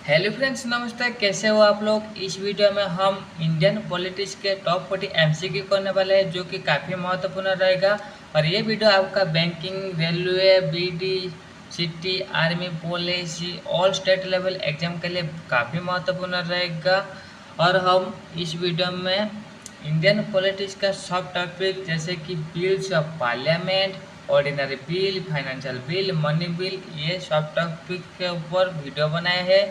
Hello friends, नमस्ते। कैसे हो आप लोग। इस वीडियो में हम इंडियन पॉलिटिक्स के टॉप 40 एमसीक्यू करने वाले हैं, जो कि काफ़ी महत्वपूर्ण रहेगा। और ये वीडियो आपका banking, railway, BD, city, army, police, all state level exam के लिए काफ़ी महत्वपूर्ण रहेगा। और हम इस वीडियो में इंडियन पॉलिटिक्स का सब टॉपिक जैसे कि bills of parliament, ordinary bill, financial bill, money bill, ये सब टॉपिक के ऊपर वीडियो बनाए हैं।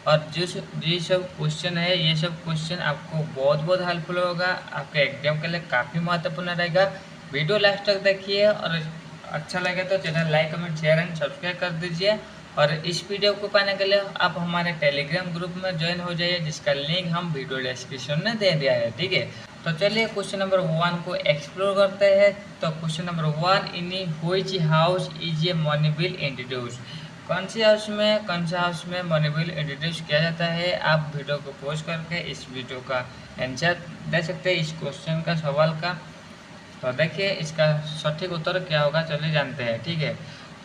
और जो ये सब क्वेश्चन है, ये सब क्वेश्चन आपको बहुत बहुत हेल्पफुल होगा, आपके एग्जाम के लिए काफ़ी महत्वपूर्ण रहेगा। वीडियो लास्ट तक देखिए और अच्छा लगे तो channel like, comment, share and subscribe कर दीजिए। और इस वीडियो को पाने के लिए आप हमारे टेलीग्राम ग्रुप में ज्वाइन हो जाइए, जिसका लिंक हम वीडियो डिस्क्रिप्शन में दे दिया है। ठीक है, तो चलिए क्वेश्चन नंबर 1 को एक्सप्लोर करते हैं। तो question number 1, in which house is a money bill introduce. कौन से हाउस में मनी बिल इंट्रोड्यूस किया जाता है। आप वीडियो को पॉज करके इस वीडियो का आंसर दे सकते हैं, इस क्वेश्चन का सवाल का। तो देखिए इसका सटीक उत्तर क्या होगा, चलिए जानते हैं। ठीक है,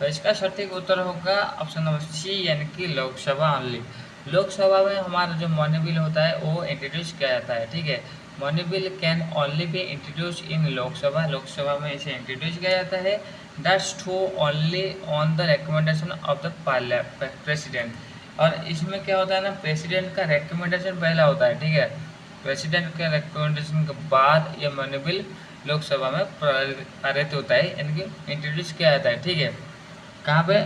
तो इसका सटीक उत्तर होगा ऑप्शन नंबर सी, यानी कि लोकसभा ओनली। लोकसभा में हमारा जो मनी बिल होता है वो इंट्रोड्यूस किया जाता है। ठीक है, money bill can only be introduce इन लोकसभा। लोकसभा में इसे इंट्रोड्यूस किया जाता है। That's true only on the recommendation of the president. और इसमें क्या होता है ना, प्रेसिडेंट का रिकमेंडेशन पहला होता है। ठीक है, प्रेसिडेंट के रिकमेंडेशन के बाद ये मनी बिल लोकसभा में पारित होता है, यानी कि इंट्रोड्यूस किया जाता है। ठीक है, कहाँ पे,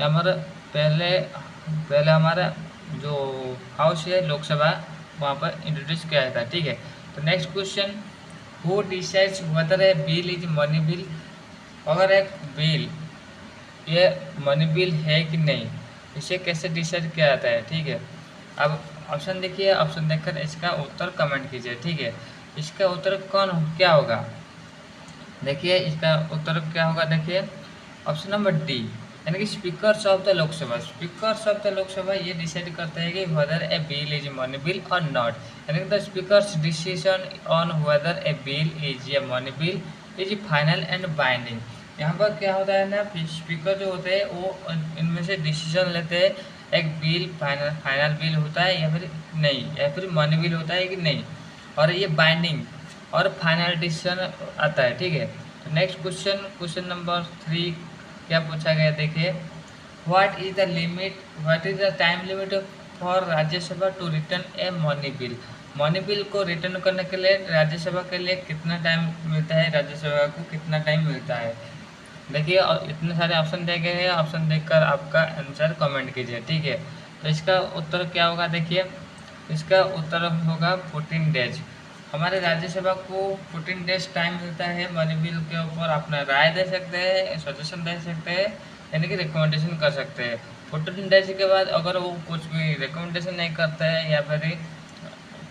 हमारा पहले पहले हमारा जो हाउस है लोकसभा, वहाँ पर इंट्रोड्यूस किया जाता है। ठीक है, तो next question, who decides whether a bill is money bill. अगर एक बिल ये मनी बिल है कि नहीं, इसे कैसे डिसाइड किया जाता है। ठीक है, अब ऑप्शन देखिए, ऑप्शन देखकर इसका उत्तर कमेंट कीजिए। ठीक है, इसका उत्तर क्या होगा, देखिए इसका उत्तर क्या होगा। देखिए ऑप्शन नंबर डी, यानी कि speakers of the Lok Sabha. Speakers of the Lok Sabha ये डिसाइड करते हैं कि whether a bill is money bill और नॉट, यानी कि the speaker's decision on whether a bill is a money bill is final and binding. यहाँ पर क्या होता है ना, स्पीकर जो होते हैं वो इनमें से डिसीजन लेते हैं, एक बिल फाइनल बिल होता है या फिर नहीं, या फिर मनी बिल होता है कि नहीं, और ये बाइंडिंग और फाइनल डिसीजन आता है। ठीक है, तो नेक्स्ट क्वेश्चन, क्वेश्चन नंबर 3 क्या पूछा गया, देखिए what is the time limit for Rajya Sabha to return a money bill. Money bill को रिटर्न करने के लिए राज्यसभा के लिए कितना टाइम मिलता है, राज्यसभा को कितना टाइम मिलता है। देखिए इतने सारे ऑप्शन दिए गए हैं, ऑप्शन देखकर आपका आंसर कमेंट कीजिए। ठीक है, तो इसका उत्तर क्या होगा, देखिए इसका उत्तर होगा 14 डेज। हमारे राज्यसभा को 14 डेज टाइम मिलता है मनी बिल के ऊपर अपना राय दे सकते हैं, सजेशन दे सकते हैं, यानी कि रिकमेंडेशन कर सकते हैं। 14 डेज के बाद अगर वो कुछ भी रिकमेंडेशन नहीं करते हैं या फिर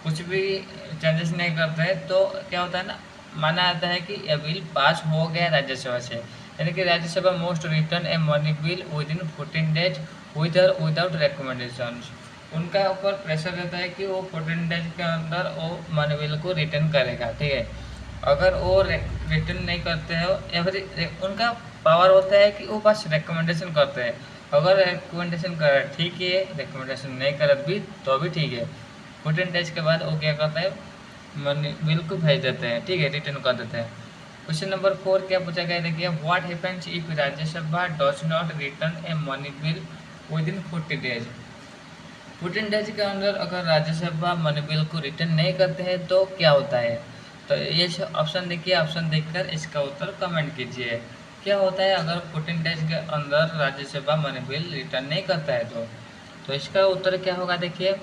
कुछ भी चेंजेस नहीं करते हैं, तो क्या होता है ना, माना जाता है कि यह बिल पास हो गया राज्यसभा से, यानी कि Rajya Sabha most return a money bill with in 14 days with और विदाउट रिकमेंडेशन। उनका ऊपर प्रेशर रहता है कि वो 14 डेज के अंदर वो मनी बिल को रिटर्न करेगा। ठीक है, अगर वो रिटर्न नहीं करते हो या फिर उनका पावर होता है कि वो बस रिकमेंडेशन करते हैं। अगर रिकमेंडेशन कर ठीक है, रिकमेंडेशन नहीं कर भी तो भी ठीक है, 14 डेज के बाद वो क्या करता है, मनी बिल को भेज देते हैं। ठीक है, रिटर्न कर देते हैं। क्वेश्चन नंबर 4 क्या पूछा गया, देखिए what happens if Rajya Sabha does not return a money bill with in 40 days. 14 days के अंदर अगर राज्यसभा मनी बिल को रिटर्न नहीं करते हैं तो क्या होता है। तो ये ऑप्शन देखिए, ऑप्शन देखकर इसका उत्तर कमेंट कीजिए। क्या होता है अगर 14 डेज के अंदर राज्यसभा मनी बिल रिटर्न नहीं करता है तो इसका उत्तर क्या होगा, देखिए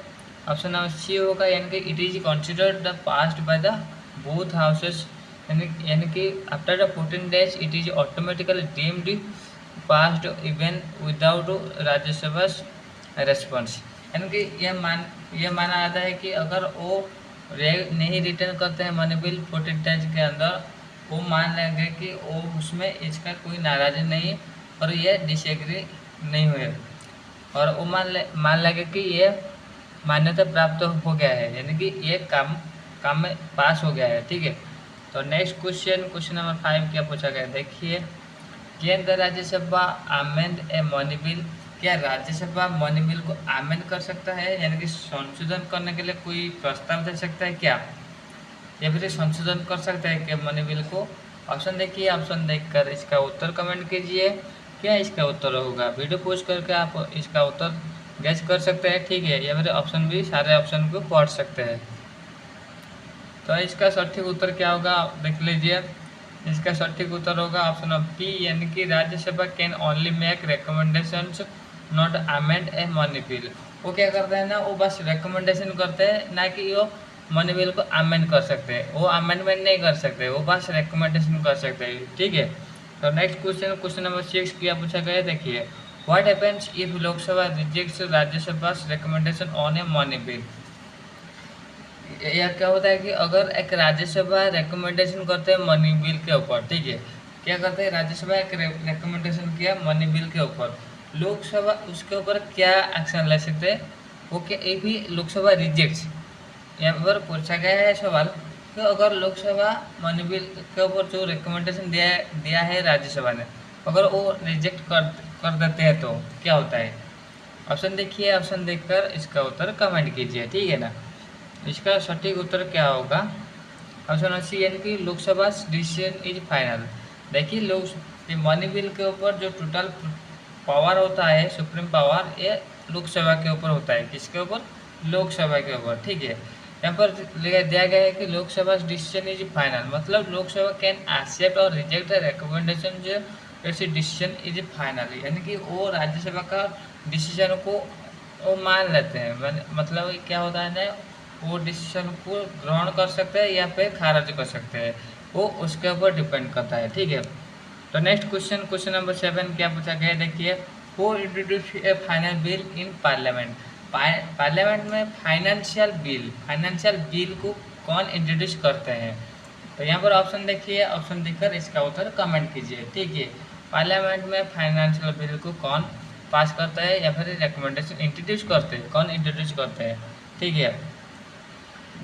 ऑप्शन नंबर सी होगा, यानी कि it is considered the passed by the both houses, यानी कि after the 14 days it is automatically deemed passed even without Rajya Sabha response. यानी कि यह माना जाता है कि अगर वो नहीं रिटर्न करते हैं मनी बिल 14 डेज के अंदर, वो मान लेंगे कि वो उसमें इसका कोई नाराज़ी नहीं और ये डिसएग्री नहीं हुए, और वो मान लेंगे कि ये मान्यता प्राप्त हो गया है, यानी कि ये काम में पास हो गया है। ठीक है, तो नेक्स्ट क्वेश्चन, क्वेश्चन नंबर 5 क्या पूछा गया, देखिए can the Rajya Sabha amend A money bill. क्या राज्यसभा मनी बिल को अमेंड कर सकता है, यानी कि संशोधन करने के लिए कोई प्रस्ताव दे सकता है क्या, या फिर संशोधन कर सकता है क्या मनी बिल को? ऑप्शन देखिए, ऑप्शन देखकर इसका उत्तर कमेंट कीजिए। क्या इसका उत्तर होगा? वीडियो पोस्ट करके आप इसका उत्तर गैस कर सकते हैं, ठीक है, या फिर ऑप्शन भी सारे ऑप्शन को पढ़ सकते हैं। तो इसका सटीक उत्तर क्या होगा देख लीजिए। इसका सटीक उत्तर होगा ऑप्शन बी, यानी कि Rajya Sabha can only make recommendations not amend A money bill. वो क्या करते हैं ना, वो बस रिकमेंडेशन करते हैं, ना कि वो मनी बिल को अमेंड कर सकते हैं। वो अमेंडमेंट नहीं कर सकते, वो बस रिकमेंडेशन कर सकते हैं, ठीक है। तो नेक्स्ट क्वेश्चन, क्वेश्चन नंबर 6 क्या पूछा गया है, देखिए। What happens if Lok Sabha rejects Rajya Sabha recommendation on A money bill. यह क्या होता है कि अगर एक राज्यसभा रिकमेंडेशन करते हैं मनी बिल के ऊपर, ठीक है, क्या करते हैं, राज्यसभा एक रिकमेंडेशन किया मनी बिल के ऊपर, लोकसभा उसके ऊपर क्या एक्शन ले सकते हैं, वो क्या ये भी लोकसभा रिजेक्ट्स। यहाँ पर पूछा गया है सवाल कि अगर लोकसभा मनी बिल के ऊपर जो रिकमेंडेशन दिया है राज्यसभा ने, अगर वो रिजेक्ट कर देते हैं तो क्या होता है। ऑप्शन देखिए, ऑप्शन देखकर इसका उत्तर कमेंट कीजिए, ठीक है ना। इसका सटीक उत्तर क्या होगा, ऑप्शन सी, यानी कि लोकसभा डिसीजन इज फाइनल। देखिए, लोक मनी बिल के ऊपर जो टोटल पावर होता है, सुप्रीम पावर, ये लोकसभा के ऊपर होता है। किसके ऊपर? लोकसभा के ऊपर, ठीक है। यहाँ पर दिया गया है कि लोकसभा डिसीजन इज फाइनल, मतलब लोकसभा कैन एक्सेप्ट और रिजेक्ट रिकमेंडेशन जो ऐसी डिसीजन इज फाइनल, यानी कि वो राज्यसभा का डिसीजन को वो मान लेते हैं। मतलब क्या होता है ना, वो डिसीजन को ग्रहण कर सकते हैं या फिर खारिज कर सकते हैं, वो उसके ऊपर डिपेंड करता है, ठीक है। तो नेक्स्ट क्वेश्चन, क्वेश्चन नंबर 7 क्या पूछा गया है, देखिए। Who introduce A final bill in parliament. Parliament में फाइनेंशियल बिल को कौन इंट्रोड्यूस करते हैं। तो यहाँ पर ऑप्शन देखिए, ऑप्शन देखकर इसका उत्तर कमेंट कीजिए, ठीक है। पार्लियामेंट में फाइनेंशियल बिल को कौन पास करता है या फिर रिकमेंडेशन इंट्रोड्यूस करते हैं, कौन इंट्रोड्यूस करते हैं, ठीक है।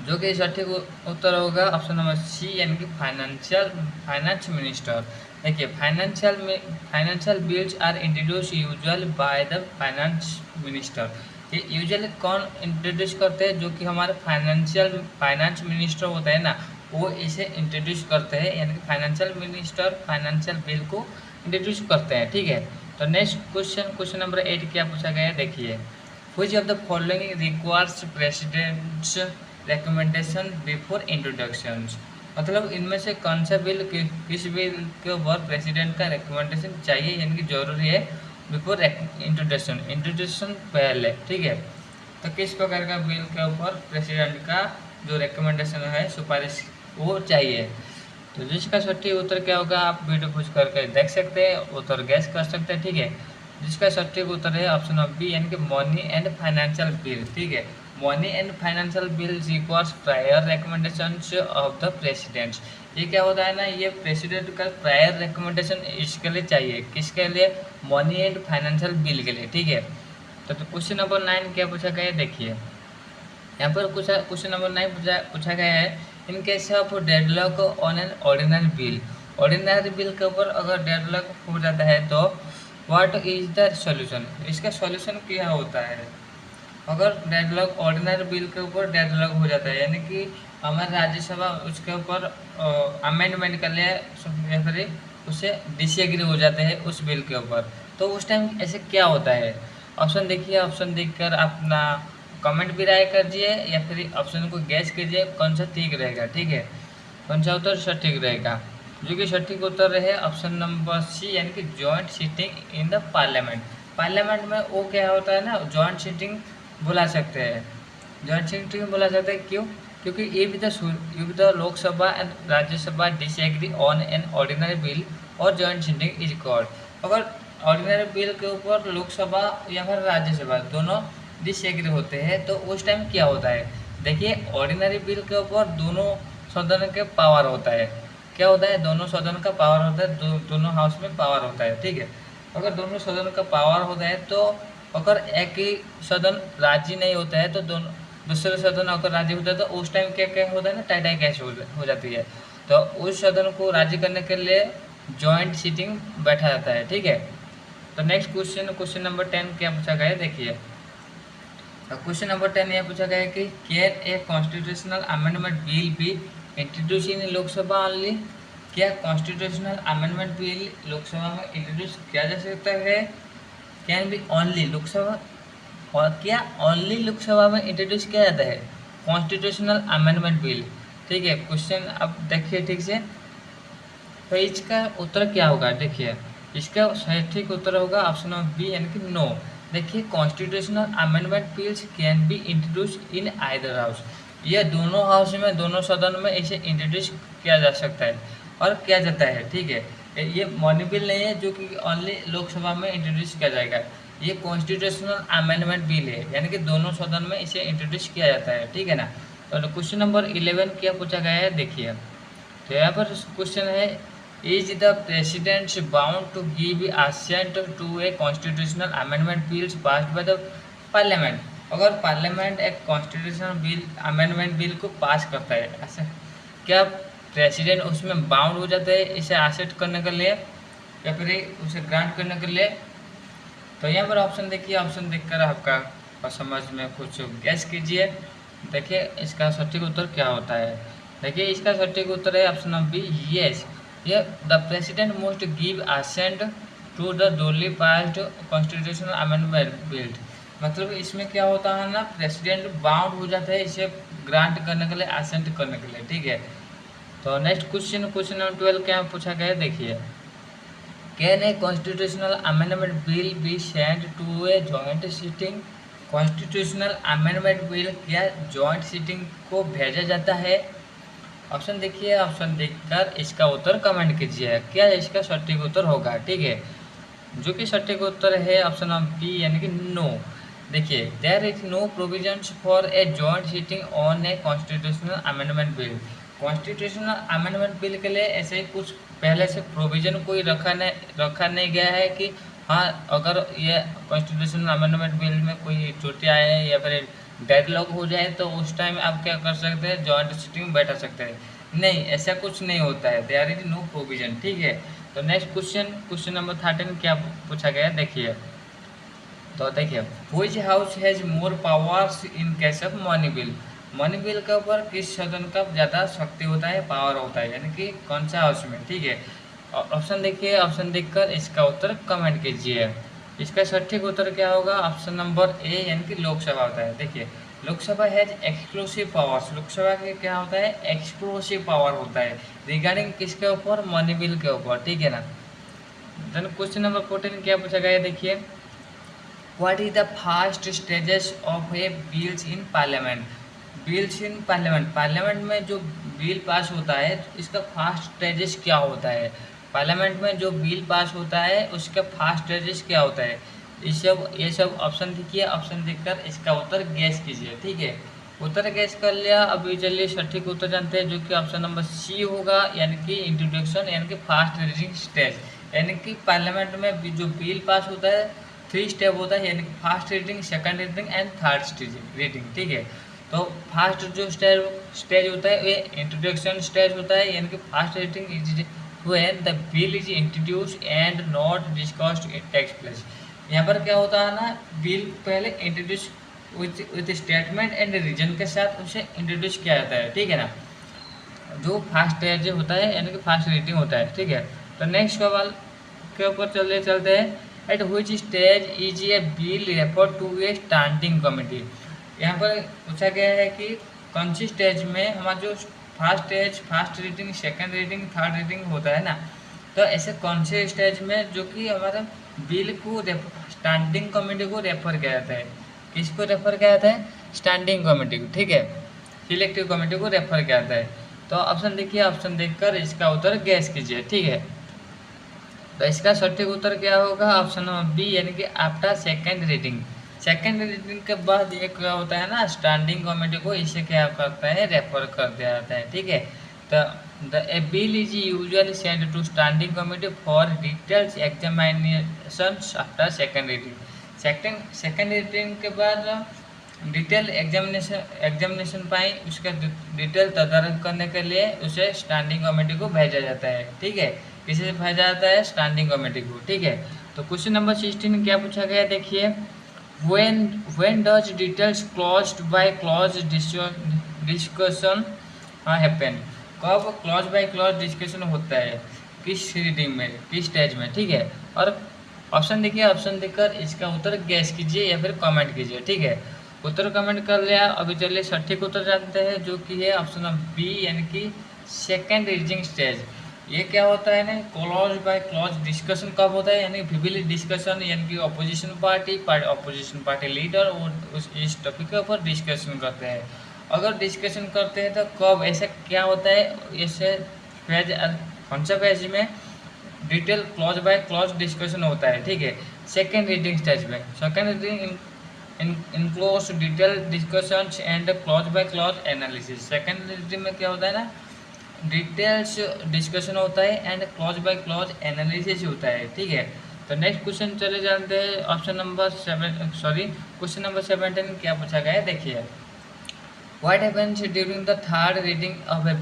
जो कि सटीक उत्तर होगा ऑप्शन नंबर सी, यानी कि फाइनेंस मिनिस्टर। देखिए, financial bills are introduce usually by the finance minister. ये यूजुअली कौन इंट्रोड्यूस करते हैं, जो कि हमारे फाइनेंस मिनिस्टर होते हैं ना, वो इसे इंट्रोड्यूस करते हैं, यानी कि फाइनेंशियल मिनिस्टर फाइनेंशियल बिल को इंट्रोड्यूस करते हैं, ठीक है। तो नेक्स्ट क्वेश्चन, क्वेश्चन नंबर 8 क्या पूछा गया है, देखिए। Which of the following requires president's recommendation before introduction. मतलब इनमें से कौन सा बिल किस बिल के ऊपर प्रेसिडेंट का रिकमेंडेशन चाहिए, यानी कि जरूरी है बिफोर इंट्रोडक्शन पहले, ठीक है। तो किस प्रकार का बिल के ऊपर प्रेसिडेंट का जो रिकमेंडेशन है, सुपारिश, वो चाहिए। तो जिसका सटीक उत्तर क्या होगा आप वीडियो पूछ करके देख सकते हैं, उत्तर गैस कर सकते हैं, ठीक है। जिसका सटीक उत्तर है ऑप्शन बी, यानी कि मनी एंड फाइनेंशियल बिल, ठीक है। Money and financial bill requires prior recommendations of the president's. ये क्या होता है ना, ये प्रेसिडेंट का प्रायर रिकमेंडेशन इसके लिए चाहिए, किसके लिए, मनी एंड फाइनेंशियल बिल के लिए, ठीक है। तो क्वेश्चन नंबर 9 क्या पूछा गया है, देखिए। यहाँ पर क्वेश्चन नंबर 9 पूछा गया है, in case of deadlock on an ordinary bill के ऊपर अगर डेडलॉक हो जाता है तो व्हाट इज द सॉल्यूशन। इसका सॉल्यूशन क्या होता है। अगर डेडलॉक ऑर्डिनरी बिल के ऊपर डेडलॉक हो जाता है, यानी कि हमारे राज्यसभा उसके ऊपर अमेंडमेंट कर लिया या फिर उससे डिसएग्री हो जाते हैं उस बिल के ऊपर, तो उस टाइम ऐसे क्या होता है। ऑप्शन देखिए, ऑप्शन देखकर अपना कमेंट भी राय कीजिए या फिर ऑप्शन को गैस कीजिए कौन सा ठीक रहेगा, ठीक है, कौन सा उत्तर सटीक रहेगा। जो कि सटीक उत्तर रहे ऑप्शन नंबर सी, यानी कि joint seating in the parliament में वो क्या होता है ना, जॉइंट सीटिंग बुला सकते हैं, जॉइंट सीटिंग बुला सकते हैं, क्यों, क्योंकि if the Lok Sabha and Rajya Sabha disagree on an ordinary bill और जॉइंट सीटिंग इज कॉल्ड। अगर ऑर्डिनरी बिल के ऊपर लोकसभा या फिर राज्यसभा दोनों डिसएग्री होते हैं तो उस टाइम क्या होता है। देखिए, ऑर्डिनरी बिल के ऊपर दोनों सदन के पावर होता है, क्या होता है, दोनों सदन का पावर होता है, दोनों हाउस में पावर होता है, ठीक है। अगर दोनों सदन का पावर होता है तो अगर एक ही सदन राजी नहीं होता है तो दोनों दूसरे सदन अगर राजी होता है तो उस टाइम क्या क्या होता है ना, टाई कैश हो जाती है। तो उस सदन को राजी करने के लिए जॉइंट सीटिंग बैठा जाता है, ठीक है। तो नेक्स्ट क्वेश्चन नंबर 10 क्या पूछा गया है, देखिए। क्वेश्चन नंबर 10 यह पूछा गया है कि can a constitutional amendment bill be introduce in Lok Sabha only. क्या कॉन्स्टिट्यूशनल अमेंडमेंट बिल लोकसभा में इंट्रोड्यूस किया जा सकता है, कैन बी ओनली लोकसभा, और क्या ओनली लोकसभा में इंट्रोड्यूस किया जाता है कॉन्स्टिट्यूशनल अमेंडमेंट बिल। ठीक है, क्वेश्चन अब देखिए ठीक से। तो इसका उत्तर क्या होगा, देखिए इसका सटीक उत्तर होगा ऑप्शन नंबर बी यानी कि नो। देखिए constitutional amendment bills can be introduce in either house, यह दोनों हाउस में, दोनों सदन में इसे इंट्रोड्यूस किया जा सकता है और किया जाता है। ठीक है, ये मनी बिल नहीं है जो कि ओनली लोकसभा में इंट्रोड्यूस किया जाएगा, ये कॉन्स्टिट्यूशनल अमेंडमेंट बिल है, यानी कि दोनों सदन में इसे इंट्रोड्यूस किया जाता है। ठीक है ना। तो क्वेश्चन नंबर 11 क्या पूछा गया है, देखिए। तो यहाँ पर क्वेश्चन है, is the president bound to give assent to a constitutional amendment bills passed by the parliament. अगर पार्लियामेंट एक कॉन्स्टिट्यूशनल बिल अमेंडमेंट बिल को पास करता है, ऐसा क्या प्रेसिडेंट उसमें बाउंड हो जाता है इसे एक्सेप्ट करने के लिए या फिर उसे ग्रांट करने के लिए। तो यहाँ पर ऑप्शन देखिए, ऑप्शन देखकर आपका समझ में कुछ गैस कीजिए। देखिए इसका सटीक उत्तर क्या होता है। देखिए इसका सटीक उत्तर है ऑप्शन नंबर बी, यस। ये the president must give assent to the duly passed constitutional amendment bill. मतलब इसमें क्या होता है ना, प्रेसिडेंट बाउंड हो जाता है इसे ग्रांट करने के लिए, assent करने के लिए। ठीक है। तो नेक्स्ट क्वेश्चन नंबर 12 क्या पूछा गया है, देखिए। Can a constitutional amendment bill be send to a joint sitting. Constitutional amendment bill क्या जॉइंट सिटिंग को भेजा जाता है। ऑप्शन देखिए, ऑप्शन देखकर इसका उत्तर कमेंट कीजिए, क्या इसका सटीक उत्तर होगा। ठीक है, जो कि सटीक उत्तर है ऑप्शन नंबर बी यानी कि नो। देखिए there is no provisions for a joint sitting on a constitutional amendment bill. Constitutional amendment bill के लिए ऐसे ही कुछ पहले से प्रोविजन कोई रखा नहीं गया है कि हाँ अगर ये कॉन्स्टिट्यूशनल अमेंडमेंट बिल में कोई त्रुटि आए या फिर डेडलॉक हो जाए तो उस टाइम आप क्या कर सकते हैं, जॉइंट सिटिंग में बैठा सकते हैं। नहीं, ऐसा कुछ नहीं होता है, देयर इज नो प्रोविजन। ठीक है। तो नेक्स्ट क्वेश्चन नंबर 13 क्या पूछा गया, देखिए। तो देखिए, which house has more powers in case of money bill. Money bill के ऊपर किस सदन का ज़्यादा शक्ति होता है, पावर होता है, यानी कि कौन सा हाउस में। ठीक है, ऑप्शन देखिए, ऑप्शन देखकर इसका उत्तर कमेंट कीजिए। इसका सटीक उत्तर क्या होगा, ऑप्शन नंबर ए यानी कि लोकसभा होता है। देखिए Lok Sabha has exclusive powers, Lok Sabha के क्या होता है, एक्सक्लूसिव पावर होता है रिगार्डिंग किसके ऊपर, मनी बिल के ऊपर। ठीक है ना। देन क्वेश्चन नंबर 14 क्या पूछा गया है, देखिए। What is the first stages of A bills in parliament. Bills in parliament, parliament में जो बिल पास होता है इसका फर्स्ट स्टेजेस क्या होता है। पार्लियामेंट में जो बिल पास होता है उसका फर्स्ट स्टेजेस क्या होता है। ये सब ऑप्शन देखिए, ऑप्शन देखकर इसका उत्तर गैस कीजिए। ठीक है, उत्तर गैस कर लिया। अभी चलिए सटीक उत्तर जानते हैं, जो कि ऑप्शन नंबर सी होगा, यानी कि इंट्रोडक्शन, यानी कि फास्ट रीडिंग स्टेज। यानी कि पार्लियामेंट में जो बिल पास होता है 3 स्टेप होता है, यानी कि first reading, second reading and third reading. ठीक है। तो फास्ट जो स्टेज होता है ये इंट्रोडक्शन स्टेज होता है, यानी कि first reading is when the bill is introduced and not discussed it takes place. यहाँ पर क्या होता है ना, बिल पहले introduce with statement and reason के साथ उसे इंट्रोड्यूस किया जाता है। ठीक है ना, जो फास्ट स्टेज होता है यानी कि फास्ट रीडिंग होता है। ठीक है। तो नेक्स्ट सवाल के ऊपर चलते हैं। At which stage is a bill refer to a standing committee. यहाँ पर पूछा गया है कि कौन सी स्टेज में हमारा जो first reading, second reading, third reading होता है ना, तो ऐसे कौन से स्टेज में जो कि हमारा बिल को स्टैंडिंग कमेटी को रेफर किया जाता है। किसको रेफर किया जाता है, स्टैंडिंग कमेटी को। ठीक है, सिलेक्टिव कमेटी को रेफर किया जाता है। तो ऑप्शन देखिए, ऑप्शन देखकर इसका उत्तर गैस कीजिए। ठीक है। तो इसका सटीक उत्तर क्या होगा, ऑप्शन नंबर बी यानी कि after second reading. Second reading के बाद ये क्या होता है ना, स्टैंडिंग कमेटी को इसे क्या करता है, रेफर कर दिया जाता है। ठीक है। तो the bill is usually send to standing committee for details examination after second reading. Second reading के बाद डिटेल एग्जामिनेशन पाई उसका डिटेल तदारक करने के लिए उसे स्टैंडिंग कमेटी को भेजा जाता है। ठीक है, किसे भेजा जाता है, स्टैंडिंग कमेटी को। ठीक है। तो क्वेश्चन नंबर 16 क्या पूछा गया है, देखिए when does details claused by clause discussion happen, कब क्लॉज बाय क्लॉज डिस्कशन होता है, किस रीडिंग में, किस स्टेज में, ठीक है। और ऑप्शन देखिए, ऑप्शन देखकर इसका उत्तर गैस कीजिए या फिर कमेंट कीजिए, ठीक है। उत्तर कमेंट कर लिया, अभी चलिए सटीक उत्तर जानते हैं जो कि है ऑप्शन नंबर बी, यानी कि सेकेंड रीडिंग स्टेज। ये क्या होता है ना, क्लॉज बाय क्लॉज डिस्कशन कब होता है, यानी विभिन्न डिस्कशन, यानी कि अपोजिशन पार्टी लीडर इस टॉपिक के ऊपर डिस्कशन करते हैं। अगर डिस्कशन करते हैं तो कब, ऐसा क्या होता है, ऐसे फेज कौन सा फेज में detail clause by clause discussion होता है, ठीक है। सेकेंड रीडिंग स्टेज में, second reading enclose detail discussions and clause by clause analysis. Second reading में क्या होता है ना, डिटेल्स डिस्कशन होता है and clause by clause analysis होता है, ठीक है। तो नेक्स्ट क्वेश्चन चले जानते हैं, ऑप्शन नंबर क्वेश्चन नंबर 17 क्या पूछा गया है, देखिए what happens during the third reading of A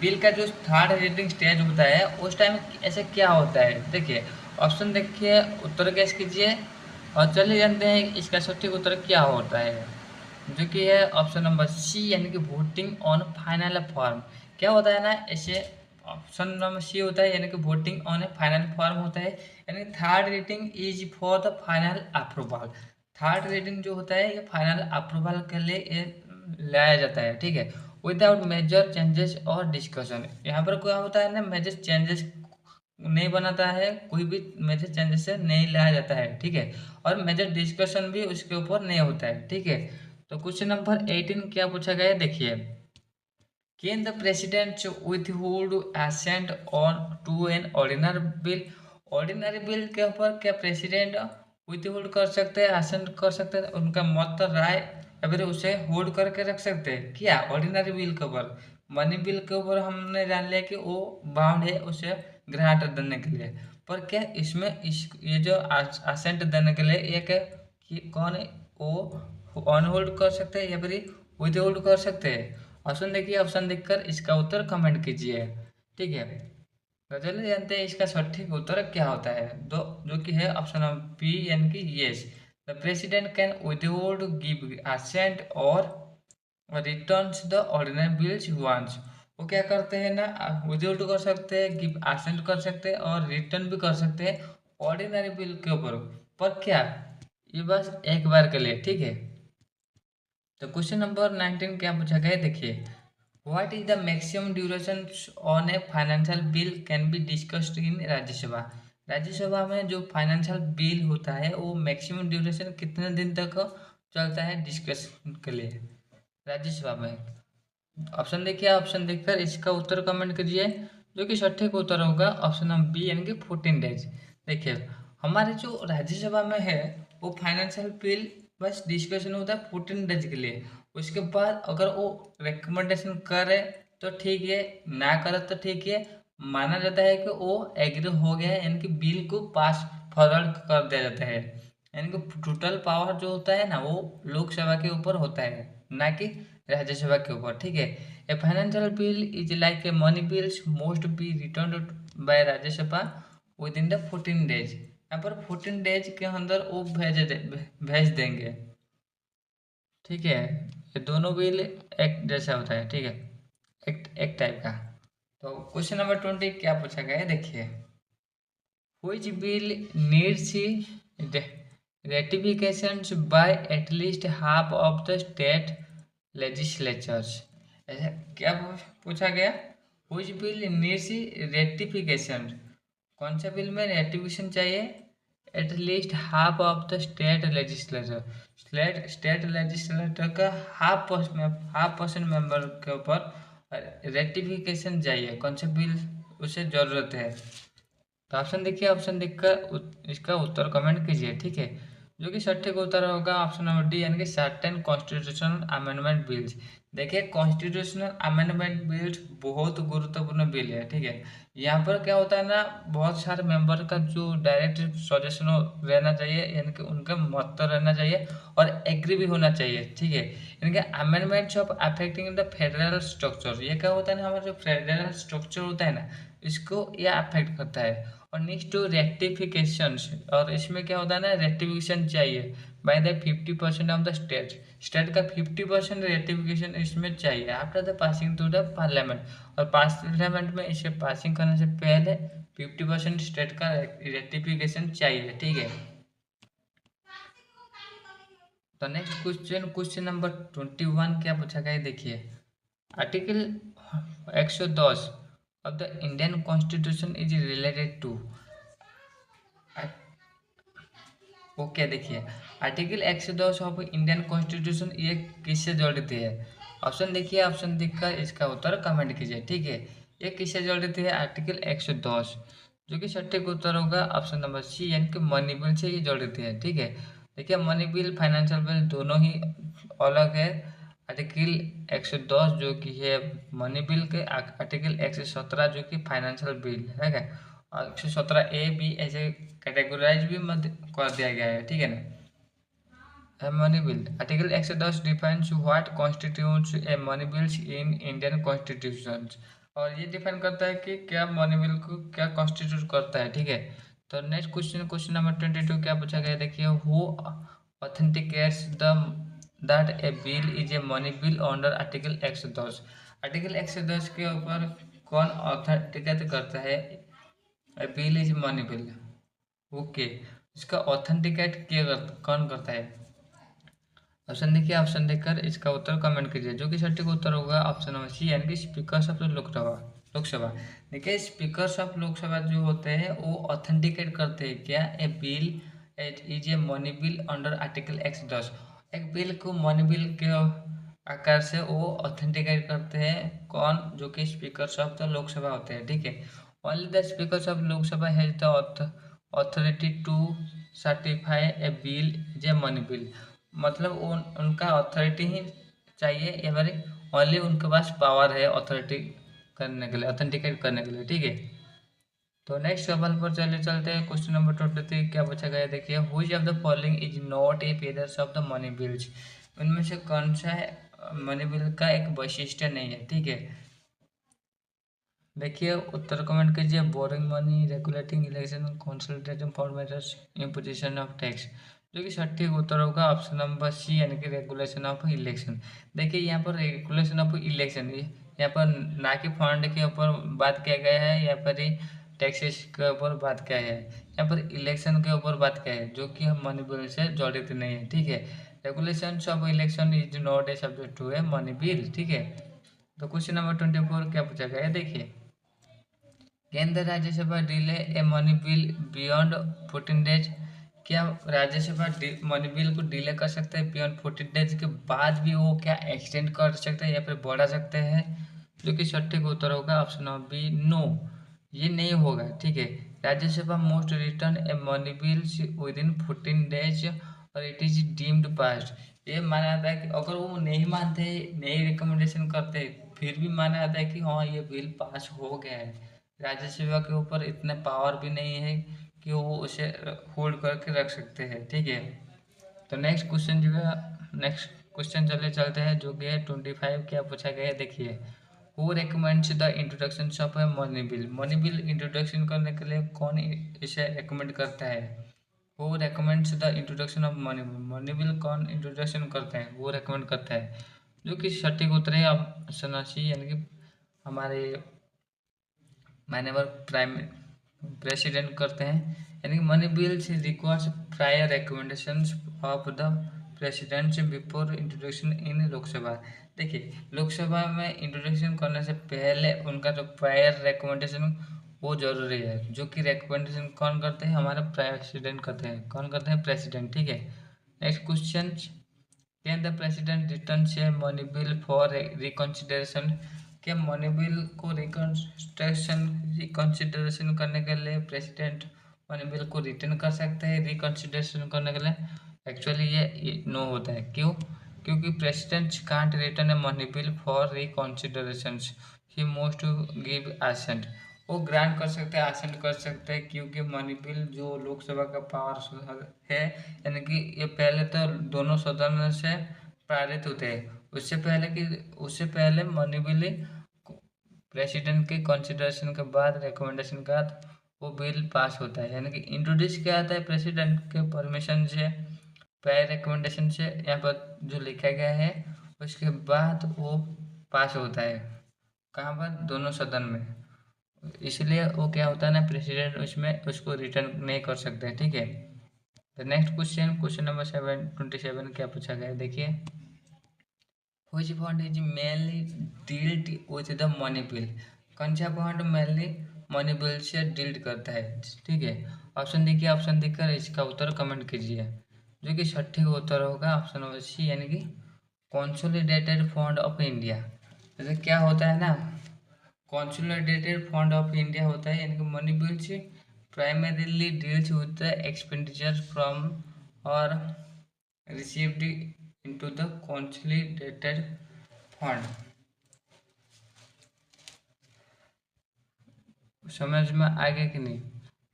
bill का जो थर्ड रीडिंग स्टेज होता है उस टाइम ऐसे क्या होता है, देखिए ऑप्शन देखिए, उत्तर गैस कीजिए और चलिए जानते हैं इसका सटीक उत्तर क्या होता है, जो कि है ऑप्शन नंबर सी, यानी कि वोटिंग ऑन फाइनल फॉर्म। क्या होता है ना, ऐसे ऑप्शन नंबर सी होता है, यानी कि voting on A final form होता है, यानी third reading is for the final approval. Third reading जो होता है ये फाइनल अप्रूवल के लिए ये लाया जाता है, ठीक है, विदाउट मेजर चेंजेस और डिस्कशन। यहाँ पर क्या होता है ना, मेजर चेंजेस नहीं बनाता है, कोई भी मेजर चेंजेस से नहीं लाया जाता है, ठीक है, और मेजर डिस्कशन भी उसके ऊपर नहीं होता है, ठीक है। तो क्वेश्चन नंबर 18 क्या पूछा गया है, देखिए can the president withhold assent on to an ordinary bill. Ordinary bill के ऊपर क्या प्रेसिडेंट विथहोल्ड कर सकते हैं, असेंट कर सकते हैं, उनका मत राय या फिर उसे होल्ड करके रख सकते हैं क्या, ऑर्डिनरी बिल के ऊपर। मनी बिल के ऊपर हमने जान लिया कि वो बाउंड है उसे ग्रांट देने के लिए, पर क्या इसमें ये जो असेंट देने के लिए ये क्या कौन है, वो ऑन होल्ड कर सकते हैं या फिर विद होल्ड कर सकते हैं। ऑप्शन देखिए, ऑप्शन देखकर इसका उत्तर कमेंट कीजिए, ठीक है। तो चलिए जानते हैं इसका सटीक उत्तर क्या होता है, दो जो कि है ऑप्शन बी, यानी कि yes, the president can withhold give assent और returns the ordinary bills once. वो क्या करते हैं ना, विदहोल्ड कर सकते हैं, गिव असेंट कर सकते हैं और रिटर्न भी कर सकते हैं ऑर्डिनरी बिल के ऊपर, पर क्या ये बस एक बार के लिए, ठीक है। तो क्वेश्चन नंबर 19 क्या पूछा गया है, देखिए what is the maximum duration on A financial bill can be discussed in Rajya Sabha. Rajya Sabha में जो फाइनेंशियल बिल होता है वो मैक्सिमम ड्यूरेशन कितने दिन तक चलता है डिस्कशन के लिए राज्यसभा में। ऑप्शन देखिए, ऑप्शन देखकर इसका उत्तर कमेंट कीजिए, जो कि सटीक उत्तर होगा ऑप्शन नंबर बी, यानी कि 14 डेज। देखिए हमारे जो राज्यसभा में है वो फाइनेंशियल बिल बस डिस्कशन होता है 14 डेज के लिए। उसके बाद अगर वो रिकमेंडेशन करे तो ठीक है, ना करे तो ठीक है, माना जाता है कि वो एग्री हो गया है, यानी कि बिल को पास फॉरवर्ड कर दिया जाता है। यानी कि टोटल पावर जो होता है ना वो लोकसभा के ऊपर होता है, ना कि राज्यसभा के ऊपर, ठीक है। A financial bill is like a money bills must be return by Rajya Sabha within the 14 days. यहाँ पर 14 डेज के अंदर वो भेज देंगे, ठीक है। ये दोनों बिल एक जैसा होता है, ठीक है, एक टाइप का। तो क्वेश्चन नंबर 20 क्या पूछा गया है, देखिए which bill needs ratifications by at least half of the state legislatures। ऐसा क्या पूछा गया, which bill needs ratification, कौन सा बिल में रेटिफिकेशन चाहिए, at least half of the state legislature, state legislator का हाफ परसेंट मेंबर के ऊपर रेटिफिकेशन चाहिए, कौन सा बिल उसे जरूरत है। तो ऑप्शन देखिए, ऑप्शन देखकर इसका उत्तर कमेंट कीजिए, ठीक है, जो कि सटीक उत्तर होगा ऑप्शन नंबर डी, यानी कि सर्टेन कॉन्स्टिट्यूशनल अमेंडमेंट बिल्स। देखिए कॉन्स्टिट्यूशनल अमेंडमेंट बिल्स बहुत गुरुत्वपूर्ण बिल है, ठीक है। यहाँ पर क्या होता है ना, बहुत सारे मेंबर का जो डायरेक्ट सजेशन रहना चाहिए, यानी कि उनका मत रहना चाहिए और एग्री भी होना चाहिए, ठीक है। यानी कि amendments of affecting the federal structure, ये क्या होता है ना, हमारा जो फेडरल स्ट्रक्चर होता है ना इसको ये अफेक्ट करता है। और नेक्स्ट टू रेक्टिफिकेशन, और इसमें क्या होता है ना, रेक्टिफिकेशन चाहिए by the 50% of the state, state का 50% रेक्टिफिकेशन इसमें चाहिए after the passing to the parliament, और पार्लियामेंट में इसे पासिंग करने से पहले 50% स्टेट का रेक्टिफिकेशन चाहिए, ठीक है। तो नेक्स्ट क्वेश्चन, क्वेश्चन नंबर 21 क्या पूछा गया है, देखिए। Article 110 of the Indian constitution is related to, okay देखिए, आर्टिकल 110 ऑफ इंडियन कॉन्स्टिट्यूशन ये किससे जुड़ी है? ऑप्शन देखिए, ऑप्शन देखकर इसका उत्तर कमेंट कीजिए, ठीक है। ये किससे जुड़ी है? आर्टिकल 110, जो कि सटीक उत्तर होगा ऑप्शन नंबर सी, यानी कि मनी बिल से ये जुड़ी है, ठीक है। देखिए, मनी बिल फाइनेंशियल बिल दोनों ही अलग है। आर्टिकल 110 जो कि है मनी बिल के, आर्टिकल 117 जो कि फाइनेंशियल बिल है क्या, और 117A B ऐसे कैटेगराइज भी मत कर दिया गया है, ठीक है ना। Money bill, article 110 defines what constitutes A money bills in Indian constitution, और ये डिफाइन करता है कि क्या मनी बिल को क्या कॉन्स्टिट्यूट करता है, ठीक है। तो नेक्स्ट क्वेश्चन, क्वेश्चन नंबर 22 क्या पूछा गया है, देखिए। Who authenticates the that a bill is a money bill under article 110, article 110 के ऊपर कौन ऑथेंटिकेट करता है bill is money bill, okay. इसका ऑथेंटिकेट कौन करता है? ऑप्शन देखिए, ऑप्शन देखकर इसका उत्तर कमेंट कीजिए, जो कि सटीक उत्तर होगा ऑप्शन नंबर सी, यानी कि स्पीकर्स ऑफ लोकसभा। लोकसभा, देखिए, स्पीकर्स ऑफ लोकसभा जो होते हैं वो ऑथेंटिकेट करते हैं क्या, a bill is a money bill under article 110, एक बिल को मनी बिल के आकार से वो ऑथेंटिकेट करते हैं कौन, जो कि स्पीकर्स ऑफ द लोकसभा होते हैं, ठीक है। Only the speakers of Lok Sabha has the authority to certify a bill is a money bill, मतलब उनका अथॉरिटी ही चाहिए, या फिर ओनली उनके पास पावर है अथॉरिटी करने के लिए, ऑथेंटिकेट करने के लिए, ठीक है। तो नेक्स्ट सवाल पर चलते हैं। क्वेश्चन नंबर 23 क्या पूछा गया है, देखिए। Which of the following is not A pairs of the money bills, इनमें से कौन सा है मनी बिल का एक वैशिष्ट्य नहीं है, ठीक है। देखिए, उत्तर कमेंट कीजिए। Boring money, regulating election, consultative formatters, imposition of tax, जो कि सटीक उत्तर होगा ऑप्शन नंबर सी, यानी कि रेगुलेशन ऑफ इलेक्शन। देखिए, यहाँ पर रेगुलेशन ऑफ इलेक्शन, यहाँ पर ना कि फंड के ऊपर बात किया गया है, यहाँ पर ही टैक्सेस के ऊपर बात किया है, यहाँ पर इलेक्शन के ऊपर बात किया है, जो कि हम मनी बिल से जड़ित नहीं है, ठीक है। Regulation of election is not a subject to a money bill, ठीक है। तो क्वेश्चन नंबर 24 क्या पूछा गया है, देखिए। केंद्र राज्यसभा डिले ए मनी बिल बियॉन्ड 14 डेज, क्या राज्यसभा मनी बिल को डिले कर सकते हैं बियॉन्ड 14 डेज के बाद भी, वो क्या एक्सटेंड कर सकते हैं या फिर बढ़ा सकते हैं, जो कि सटीक उत्तर होगा ऑप्शन नंबर बी, नो, ये नहीं होगा, ठीक है। Rajya Sabha most return a money bill with in 14 days और इट इज डीम्ड पास्ड, ये माना जाता है कि अगर वो नहीं मानते, नहीं रिकमेंडेशन करते, फिर भी माना जाता है कि हाँ ये बिल पास हो गया है। राज्यसभा के ऊपर इतने पावर भी नहीं है कि वो उसे होल्ड करके रख सकते हैं, ठीक है। तो नेक्स्ट क्वेश्चन जो है, नेक्स्ट क्वेश्चन चलते हैं, जो कि है 25 क्या पूछा गया है, देखिए। Who recommends the introduction of A money bill, money bill introduction करने के लिए कौन इसे रिकमेंड करता है? Who recommends the introduction of money bill, money bill कौन इंट्रोडक्शन करता है, वो रिकमेंड करता है, जो कि सटीक उत्तर है ऑप्शन सी, यानी कि हमारे माननीय प्राइम प्रेसिडेंट करते हैं, यानी कि money bills requires prior recommendations of the president before introduction in Lok Sabha. देखिए, लोकसभा में इंट्रोडक्शन करने से पहले उनका जो प्रायर रिकमेंडेशन वो जरूरी है, जो कि रिकमेंडेशन कौन करते हैं, हमारे प्रेसिडेंट करते हैं, कौन करते हैं, प्रेसिडेंट, ठीक है। Next question, can the president return a money bill for reconsideration, क्या मनी बिल को रिकंसिडरेशन करने के लिए प्रेसिडेंट मनी बिल को रिटर्न कर सकते हैं रिकंसिडरेशन करने के लिए? एक्चुअली ये नो होता है, क्यों? क्योंकि president can't return a money bill for reconsideration, he must to give assent, वो ग्रांट कर सकते हैं, असेंट कर सकते हैं, क्योंकि मनी बिल जो लोकसभा का पावर है, यानी कि ये पहले तो दोनों सदन से पारित होते हैं, उससे पहले मनी बिल प्रेसिडेंट के कंसिडरेशन के बाद, रिकमेंडेशन के बाद वो बिल पास होता है। यानी कि इंट्रोड्यूस क्या आता है, प्रेसिडेंट के परमिशन से, प्रायर रिकमेंडेशन से यहाँ पर जो लिखा गया है, उसके बाद वो पास होता है। कहाँ पर, दोनों सदन में। इसलिए वो क्या होता है ना, प्रेसिडेंट उसमें उसको रिटर्न नहीं कर सकते। ठीक है। तो नेक्स्ट क्वेश्चन, क्वेश्चन नंबर 27 क्या पूछा गया है, देखिए। Which bond is mainly dealt with the money bill. कौन सा बॉन्ड मेनली मनी बिल से डील करता है। ठीक है। ऑप्शन देखिए, ऑप्शन देखकर इसका उत्तर कमेंट कीजिए। जो कि सटीक उत्तर होगा ऑप्शन नंबर सी, यानी कि कंसोलिडेटेड फंड ऑफ इंडिया। जैसे क्या होता है ना, कंसोलिडेटेड फंड ऑफ इंडिया होता है, यानी कि मनी बिल से primarily deals with the expenditure from और received into the consolidated fund। समझ में आ गया कि नहीं।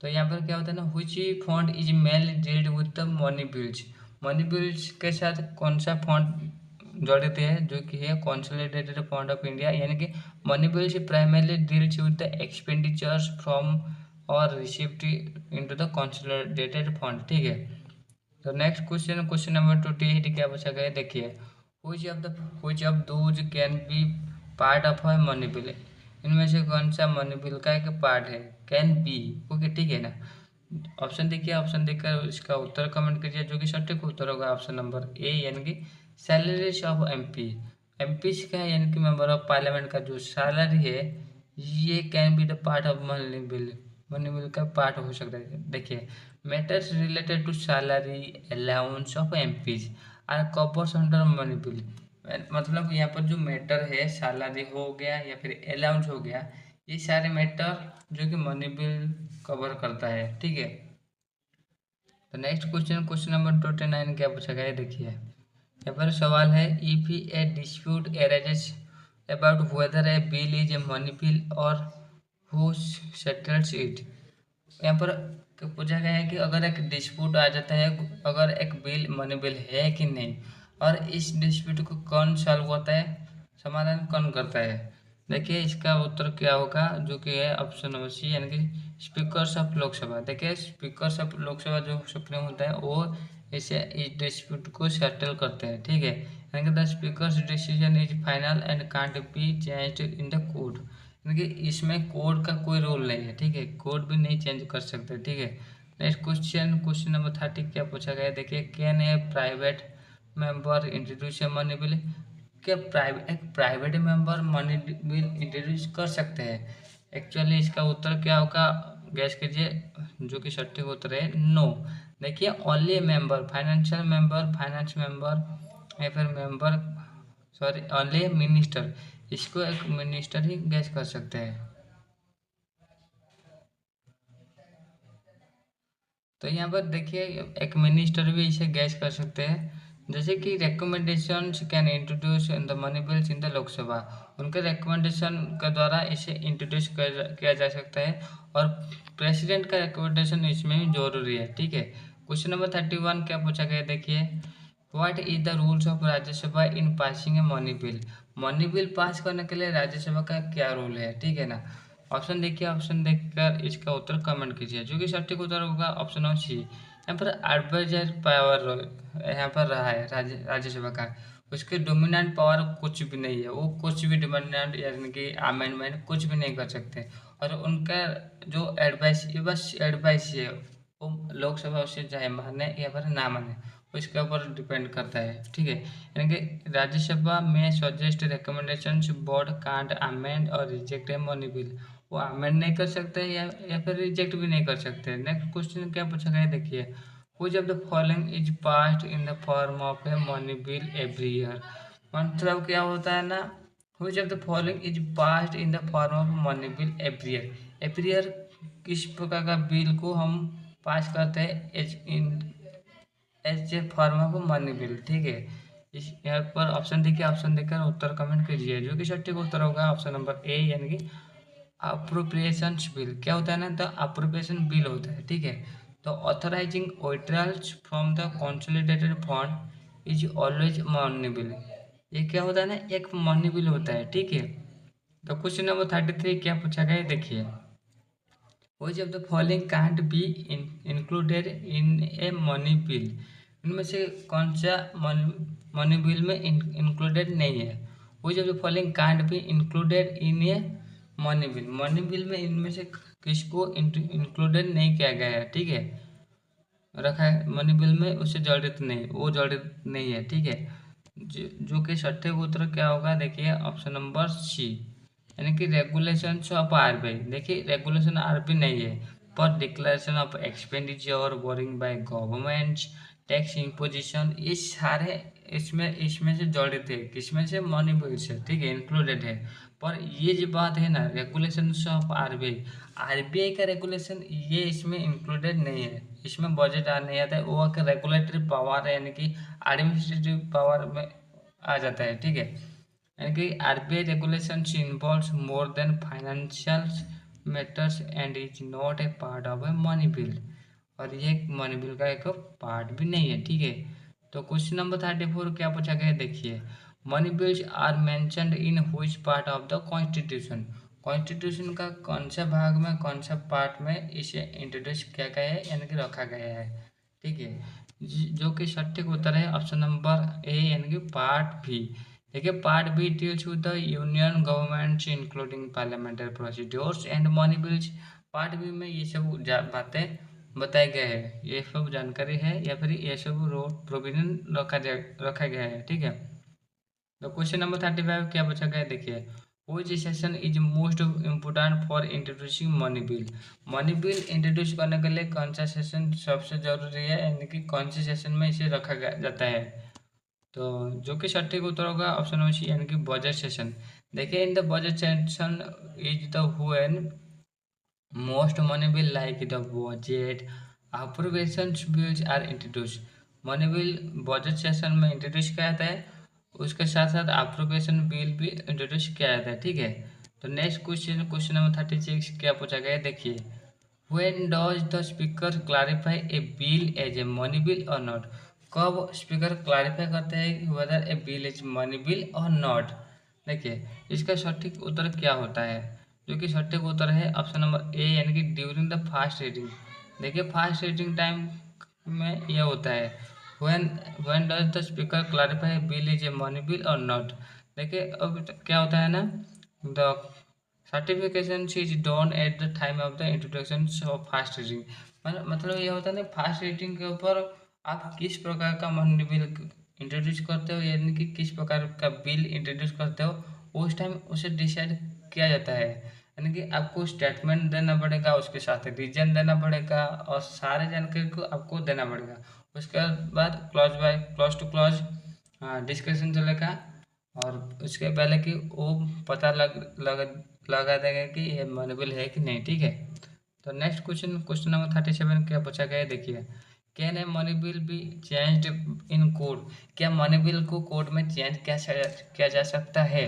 तो यहाँ पर क्या होता है ना, which fund is mainly dealt with the money bills। Money bills के साथ कौन सा फंड जड़ित है, जो कि है कंसोलिडेटेड फंड ऑफ इंडिया। यानी कि money bills primarily deals with the expenditures from और received into the consolidated fund. ठीक है। तो नेक्स्ट क्वेश्चन, क्वेश्चन नंबर 28 क्या पूछा गया है, देखिए। which of those can be part of a money bill. इनमें से कौन सा मनी बिल का एक पार्ट है, कैन बी। ओके, ठीक है ना। ऑप्शन देखिए, ऑप्शन देखकर इसका उत्तर कमेंट कीजिए। जो कि सटीक उत्तर होगा ऑप्शन नंबर ए, यानी कि सैलरीज ऑफ एमपी। एमपी का यानी कि मेंबर ऑफ पार्लियामेंट का जो सैलरी है, ये can be the part of money bill. Money bill का पार्ट हो सकता है। देखिए, matters related to salary allowance of MPs are covers under money bill. मतलब यहाँ पर जो मैटर है, सैलरी हो गया या फिर अलाउंस हो गया, ये सारे मैटर जो कि मनी बिल कवर करता है। ठीक है। तो नेक्स्ट क्वेश्चन, क्वेश्चन नंबर 29 क्या पूछा गया है, देखिए। यहाँ पर सवाल है, if A dispute arises about whether a bill is a money bill और हु सेटल्स इट। यहाँ पर पूछा गया है कि अगर एक डिस्प्यूट आ जाता है, अगर एक बिल मनी बिल है कि नहीं, और इस डिस्प्यूट को कौन सॉल्व होता है, समाधान कौन करता है। देखिए, इसका उत्तर क्या होगा, जो कि है ऑप्शन नंबर सी, यानी कि स्पीकर्स ऑफ लोकसभा। देखिए, स्पीकर्स ऑफ लोकसभा जो सुप्रीम होता है, वो इसे इस डिस्प्यूट को सेटल करते हैं। ठीक है। यानी कि the speaker's decision is final and can't be changed in the court. क्योंकि इसमें कोड का कोई रोल नहीं है। ठीक है। कोड भी नहीं चेंज कर सकते। ठीक है। नेक्स्ट क्वेश्चन, क्वेश्चन नंबर 30 क्या पूछा गया है, देखिए। Can A private member introduce A money bill. क्या एक private member money bill introduce कर सकते हैं। एक्चुअली इसका उत्तर क्या होगा, गैस कीजिए। जो कि सटीक उत्तर है नो। देखिए, only member, financial member, finance member या फिर मेंबर, सॉरी, ओनली मिनिस्टर, इसको एक मिनिस्टर ही गैस कर सकते हैं। तो यहाँ पर देखिए, एक मिनिस्टर भी इसे गैस कर सकते हैं। जैसे कि recommendations can introduce in the money bills in the Lok Sabha. उनके रिकमेंडेशन के द्वारा इसे इंट्रोड्यूस किया जा सकता है, और प्रेसिडेंट का रिकमेंडेशन इसमें भी जरूरी है। ठीक है। क्वेश्चन नंबर 31 क्या पूछा गया है, देखिए। What is the rules of Rajya Sabha in passing A money bill. Money bill pass करने के लिए राज्यसभा का क्या रूल है। ठीक है ना। ऑप्शन देखिए, ऑप्शन देखकर इसका उत्तर कमेंट कीजिए। जो कि सटीक उत्तर होगा ऑप्शन नंबर सी। यहाँ पर एडवाइजर पावर यहाँ पर रहा है राज्यसभा का। उसके डोमिनेंट पावर कुछ भी नहीं है। वो कुछ भी डोमिनेंट यानी कि अमेंडमेंट कुछ भी नहीं कर सकते। और उनका जो एडवाइस, ये बस एडवाइस है। वो लोकसभा उसे चाहे माने या फिर ना माने, उसके ऊपर डिपेंड करता है। ठीक है। यानी कि राज्यसभा में suggest recommendation board can't amend और रिजेक्ट ए मनी बिल। वो अमेंड नहीं कर सकते या फिर रिजेक्ट भी नहीं कर सकते। नेक्स्ट क्वेश्चन क्या पूछा गया है, देखिए। which of the following is passed in the form of a money bill every year। मतलब क्या होता है ना, which of the following is passed in the form of money bill every year। every year किस प्रकार का bill को हम पास करते हैं as a form of money bill. ठीक है। इस यहाँ पर ऑप्शन देखिए, ऑप्शन देकर उत्तर कमेंट कीजिए। जो कि सटीक उत्तर होगा ऑप्शन नंबर ए, यानी कि अप्रोप्रिएशन बिल। क्या होता है ना, तो अप्रोप्रिएशन बिल होता है। ठीक है। तो authorising withdrawals from the consolidated fund is always money bill. ये क्या होता है ना, एक मनी बिल होता है। ठीक है। तो क्वेश्चन नंबर 33 क्या पूछा गया है, देखिए। Which of the following can't be included in A money bill. इनमें से कौन सा मनी बिल में इंक्लूडेड नहीं है। Which of the following can't be included in A money bill. Money bill में इनमें से किसको इंक्लूडेड नहीं किया गया है, ठीक है, रखा है मनी बिल में, उससे जड़ित नहीं, वो जड़ित नहीं है, ठीक है। जो कि छठे का उत्तर क्या होगा, देखिए ऑप्शन नंबर सी, यानी कि रेगुलेशन ऑफ आरबीआई। देखिए रेगुलेशन आरबीआई नहीं है, पर declaration of expenditure, boring by government, tax imposition, ये सारे इसमें से जड़ित है, किसमें से, मनी बिल से, ठीक है, इंक्लूडेड है। पर ये जो बात है ना, रेगुलेशन ऑफ आरबीआई, आरबीआई का रेगुलेशन ये इसमें इंक्लूडेड नहीं है, इसमें बजट नहीं आता है, वो रेगुलेटरी पावर है, यानी कि एडमिनिस्ट्रेटिव पावर में आ जाता है, ठीक है। यानी कि RBI regulation involves more than financial matters and is not a part of A money bill, और ये मनी बिल का एक पार्ट भी नहीं है, ठीक है। तो क्वेश्चन नंबर 34 क्या पूछा गया है, देखिए money bills are mentioned in which part of the constitution. Constitution का कौन सा भाग में, कौन सा पार्ट में इसे इंट्रोड्यूस किया गया है, यानी कि रखा गया है, ठीक है। जो कि सटीक उत्तर है ऑप्शन नंबर ए, यानी कि पार्ट बी। देखिए part B deals with the union government including parliamentary procedures and money bills. Part B में ये सब बातें बताए गए हैं, ये सब जानकारी है, या फिर ये सब प्रोविजन रखा गया है, ठीक है। तो क्वेश्चन नंबर 35 क्या पूछा गया है, देखिए विच session is most important for introducing money bill. Money bill introduce करने के लिए कौन सा सेशन सबसे जरूरी है, यानी कि कौन से सेशन में इसे रखा जाता है। तो जो कि सटीक उत्तर होगा ऑप्शन नंबर सी, यानी कि बजट सेशन। देखिए in the budget session is the when most money bill like the budget appropriation bills are introduce. Money bill budget session में इंट्रोड्यूस किया जाता है, उसके साथ साथ अप्रोप्रिएशन बिल भी इंट्रोड्यूस किया जाता है, ठीक है। तो नेक्स्ट क्वेश्चन नंबर 36 क्या पूछा गया है, देखिए when does the speaker clarify a bill as a money bill और नॉट। कब स्पीकर क्लैरिफाई करते हैं कि whether a bill is money bill और नॉट। देखिए इसका सटीक उत्तर क्या होता है, जो कि सटीक उत्तर है ऑप्शन नंबर ए, यानी कि ड्यूरिंग द फास्ट रीडिंग। देखिए फास्ट रीडिंग टाइम में यह होता है when does the speaker clarify bill is a money bill और नॉट। देखिए अब क्या होता है ना, the certification is done at the time of the introduction of fast reading. मतलब ये होता है ना, फास्ट रीडिंग के ऊपर आप किस प्रकार का मनी बिल इंट्रोड्यूस करते हो, यानी कि किस प्रकार का बिल इंट्रोड्यूस करते हो, उस टाइम उसे डिसाइड किया जाता है। यानी कि आपको स्टेटमेंट देना पड़ेगा, उसके साथ रीजन देना पड़ेगा, और सारे जानकारी को आपको देना पड़ेगा। उसके बाद क्लॉज टू क्लॉज डिस्कशन चलेगा, और उसके पहले कि वो पता लगा देगा कि ये मनी बिल है कि नहीं, ठीक है। तो नेक्स्ट क्वेश्चन नंबर 37 क्या पूछा गया है, देखिए can A money bill be changed in code. क्या मनी बिल को कोड में चेंज किया जा सकता है।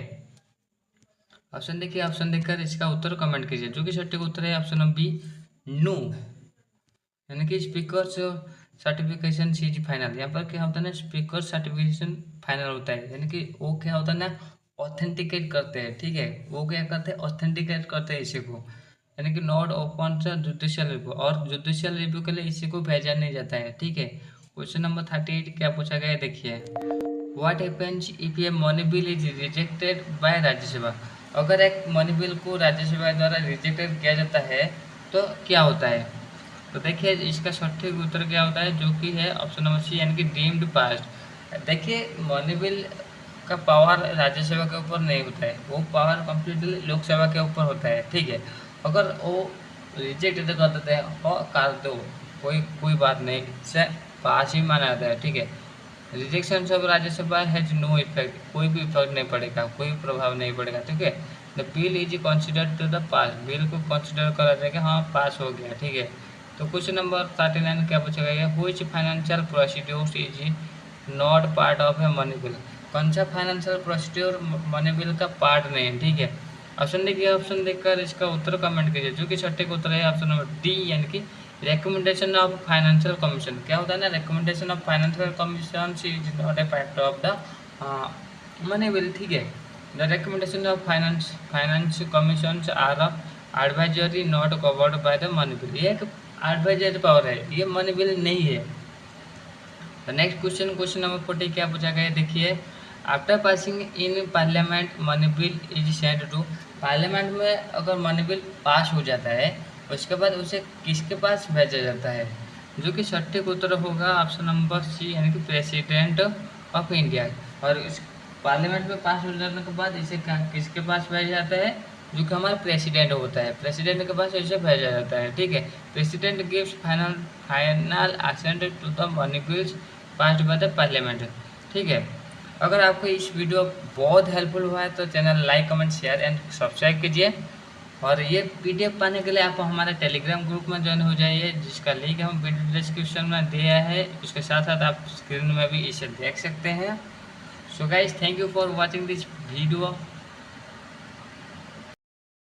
ऑप्शन देखिए, ऑप्शन देखकर इसका उत्तर कमेंट कीजिए। जो कि सटीक उत्तर है ऑप्शन नंबर बी, नो। यानी कि स्पीकर सर्टिफिकेशन चीज फाइनल, यहाँ पर क्या होता है ना, स्पीकर सर्टिफिकेशन फाइनल होता है, यानी कि वो क्या होता है ना, ऑथेंटिकेट करते हैं, ठीक है, वो क्या करते हैं, ऑथेंटिकेट करते हैं इसी को, यानी कि नॉट ओपन जुडिशियल रिव्यू, और जुडिशियल रिव्यू के लिए इसी को भेजा नहीं जाता है, ठीक है। क्वेश्चन नंबर 38 क्या पूछा गया है, देखिए what happens if A money bill is rejected by Rajya Sabha. अगर एक मनी बिल को राज्यसभा द्वारा रिजेक्टेड किया जाता है तो क्या होता है। तो देखिए इसका सटीक उत्तर क्या होता है, जो कि है ऑप्शन नंबर सी, यानी कि डीम्ड पास्ड। देखिए मनी बिल का पावर राज्यसभा के ऊपर नहीं होता है, वो पावर कंप्लीटली लोकसभा के ऊपर होता है, ठीक है। अगर वो रिजेक्ट कर देते हैं और कर दो, कोई बात नहीं, से पास ही माना जाता है, ठीक है। Rejection of Rajya Sabha has no effect, कोई भी इफेक्ट नहीं पड़ेगा, कोई प्रभाव नहीं पड़ेगा, ठीक है। The bill is considered to the pass, bill को कंसिडर करा जाएगा, हाँ पास हो गया, ठीक है। तो क्वेश्चन नंबर 39 क्या पूछा गया है, which financial procedures is not part of A money bill. कौन सा फाइनेंशियल प्रोसीड्यूर मनी बिल का पार्ट नहीं है, ठीक है। ऑप्शन देखिए, ऑप्शन देखकर इसका उत्तर कमेंट कीजिए। जो कि सटीक उत्तर है ऑप्शन नंबर डी, यानी कि रिकमेंडेशन ऑफ फाइनेंशियल कमीशन। क्या होता है ना, recommendation of financial commission is not a part of the money bill, ठीक है। The recommendation of finance commission are advisory not covered by the money bill, ये एक एडवाइजरी पावर है, ये मनी बिल नहीं है। तो नेक्स्ट क्वेश्चन नंबर 40 क्या पूछा गया है, देखिए after passing in parliament money bill is send to, parliament में अगर मनी बिल पास हो जाता है उसके बाद उसे किसके पास भेजा जाता है, जो कि सटीक उत्तर होगा ऑप्शन नंबर सी, यानी कि प्रेसिडेंट ऑफ इंडिया। और इस पार्लियामेंट में पास हो जाने के बाद इसे किसके पास भेजा जाता है, जो कि हमारा प्रेसिडेंट होता है, प्रेसिडेंट के पास इसे भेजा जाता है, ठीक है। President gives final assent to the money bills passed by the parliament, ठीक है। अगर आपको इस वीडियो बहुत हेल्पफुल हुआ है तो channel like comment share and subscribe कीजिए, और ये पीडीएफ पाने के लिए आप हमारे टेलीग्राम ग्रुप में ज्वाइन हो जाइए, जिसका लिंक हम वीडियो डिस्क्रिप्शन में दिया है, उसके साथ साथ आप स्क्रीन में भी इसे देख सकते हैं। So guys, thank you for watching this video.